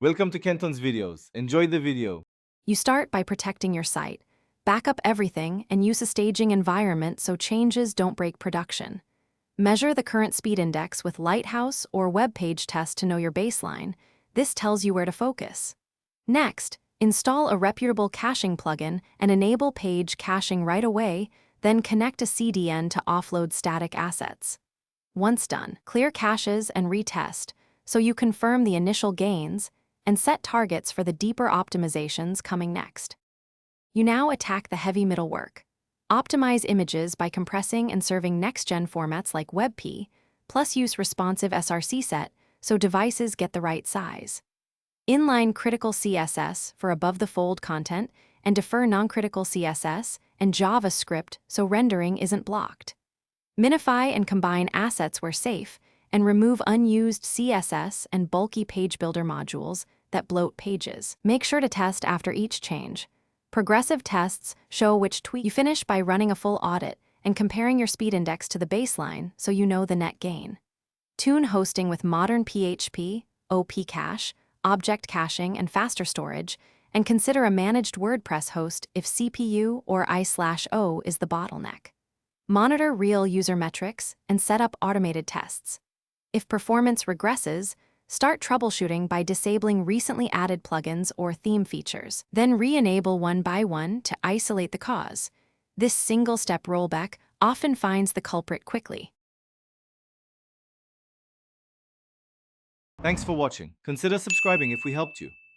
Welcome to Kenton's videos. Enjoy the video. You start by protecting your site. Back up everything and use a staging environment so changes don't break production. Measure the current speed index with Lighthouse or web page test to know your baseline. This tells you where to focus. Next, install a reputable caching plugin and enable page caching right away, then connect a CDN to offload static assets. Once done, clear caches and retest so you confirm the initial gains and set targets for the deeper optimizations coming next. You now attack the heavy middle work. Optimize images by compressing and serving next-gen formats like WebP, plus use responsive SRC set so devices get the right size. Inline critical CSS for above-the-fold content and defer non-critical CSS and JavaScript so rendering isn't blocked. Minify and combine assets where safe, and remove unused CSS and bulky page builder modules that bloat pages. Make sure to test after each change. Progressive tests show which tweak. You finish by running a full audit and comparing your speed index to the baseline so you know the net gain. Tune hosting with modern PHP, OP cache, object caching, and faster storage, and consider a managed WordPress host if CPU or I/O is the bottleneck. Monitor real user metrics and set up automated tests. If performance regresses, start troubleshooting by disabling recently added plugins or theme features. Then re-enable one by one to isolate the cause. This single-step rollback often finds the culprit quickly. Thanks for watching. Consider subscribing if we helped you.